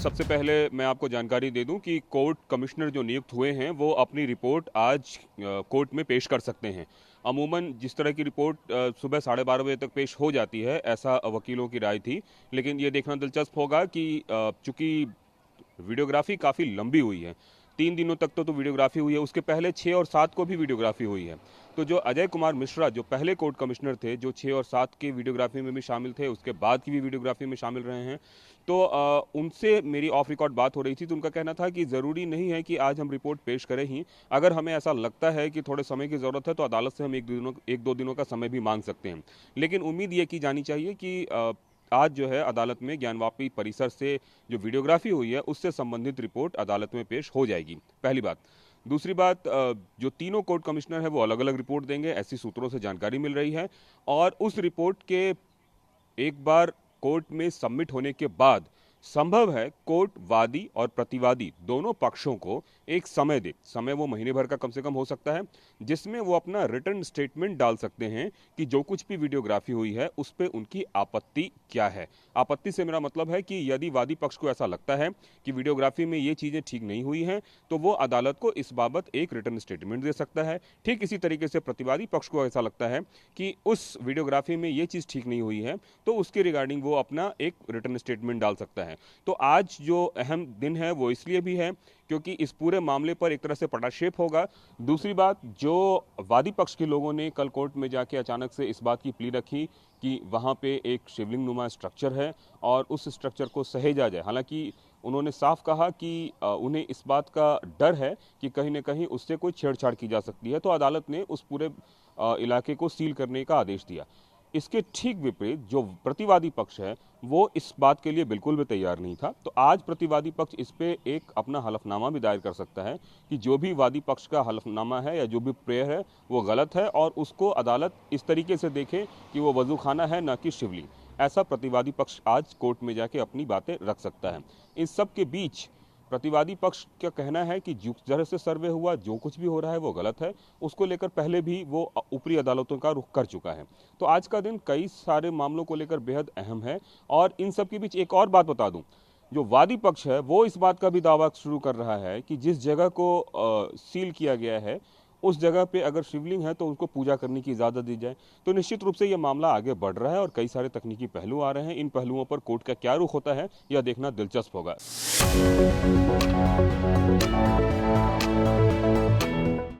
सबसे पहले मैं आपको जानकारी दे दूं कि कोर्ट कमिश्नर जो नियुक्त हुए हैं वो अपनी रिपोर्ट आज कोर्ट में पेश कर सकते हैं। अमूमन जिस तरह की रिपोर्ट सुबह 12:30 बजे तक पेश हो जाती है, ऐसा वकीलों की राय थी। लेकिन ये देखना दिलचस्प होगा कि चूंकि वीडियोग्राफी काफ़ी लंबी हुई है, 3 दिनों तक तो वीडियोग्राफी हुई है, उसके पहले 6 और 7 को भी वीडियोग्राफी हुई है। तो जो अजय कुमार मिश्रा जो पहले कोर्ट कमिश्नर थे, जो 6 और 7 की वीडियोग्राफी में भी शामिल थे, उसके बाद की भी वीडियोग्राफी में शामिल रहे हैं, तो उनसे मेरी ऑफ रिकॉर्ड बात हो रही थी, तो उनका कहना था कि ज़रूरी नहीं है कि आज हम रिपोर्ट पेश करें ही। अगर हमें ऐसा लगता है कि थोड़े समय की ज़रूरत है तो अदालत से हम एक दो दिनों का समय भी मांग सकते हैं। लेकिन उम्मीद ये की जानी चाहिए कि आज जो है अदालत में ज्ञानवापी परिसर से जो वीडियोग्राफी हुई है उससे संबंधित रिपोर्ट अदालत में पेश हो जाएगी, पहली बात। दूसरी बात, जो तीनों कोर्ट कमिश्नर है वो अलग अलग रिपोर्ट देंगे, ऐसी सूत्रों से जानकारी मिल रही है। और उस रिपोर्ट के एक बार कोर्ट में सबमिट होने के बाद संभव है कोर्ट वादी और प्रतिवादी दोनों पक्षों को एक समय दे। समय वो महीने भर का कम से कम हो सकता है, जिसमें वो अपना रिटन स्टेटमेंट डाल सकते हैं कि जो कुछ भी वीडियोग्राफी हुई है उस पे उनकी आपत्ति क्या है। आपत्ति से मेरा मतलब है कि यदि वादी पक्ष को ऐसा लगता है कि वीडियोग्राफी में ये चीजें ठीक नहीं हुई हैं, तो वो अदालत को इस बाबत एक रिटन स्टेटमेंट दे सकता है। ठीक इसी तरीके से प्रतिवादी पक्ष को ऐसा लगता है कि उस वीडियोग्राफी में ये चीज ठीक नहीं हुई है, तो उसके रिगार्डिंग वो अपना एक रिटन स्टेटमेंट डाल सकता है। तो आज जो अहम दिन है वो इसलिए भी है क्योंकि इस पूरे मामले पर एक तरह से पटाक्षेप होगा। दूसरी बात, जो वादी पक्ष के लोगों ने कल कोर्ट में जाके अचानक से इस बात की प्ली रखी कि वहां पे एक शिवलिंग नुमा स्ट्रक्चर है और उस स्ट्रक्चर को सहेजा जाए। हालांकि उन्होंने साफ कहा कि उन्हें इस बात का डर है कि कहीं न कहीं उससे कोई छेड़छाड़ की जा सकती है, तो अदालत ने उस पूरे इलाके को सील करने का आदेश दिया। इसके ठीक विपरीत जो प्रतिवादी पक्ष है वो इस बात के लिए बिल्कुल भी तैयार नहीं था। तो आज प्रतिवादी पक्ष इस पे एक अपना हलफनामा भी दायर कर सकता है कि जो भी वादी पक्ष का हलफनामा है या जो भी प्रेयर है वो गलत है और उसको अदालत इस तरीके से देखे कि वो वजूखाना है, ना कि शिवलिंग। ऐसा प्रतिवादी पक्ष आज कोर्ट में जाके अपनी बातें रख सकता है। इन सब के बीच प्रतिवादी पक्ष का कहना है कि जिस तरह से सर्वे हुआ, जो कुछ भी हो रहा है वो गलत है। उसको लेकर पहले भी वो ऊपरी अदालतों का रुख कर चुका है। तो आज का दिन कई सारे मामलों को लेकर बेहद अहम है। और इन सब के बीच एक और बात बता दूं, जो वादी पक्ष है वो इस बात का भी दावा शुरू कर रहा है कि जिस जगह को सील किया गया है उस जगह पे अगर शिवलिंग है तो उसको पूजा करने की इजाज़त दी जाए। तो निश्चित रूप से ये मामला आगे बढ़ रहा है और कई सारे तकनीकी पहलू आ रहे हैं। इन पहलुओं पर कोर्ट का क्या रुख होता है यह देखना दिलचस्प होगा।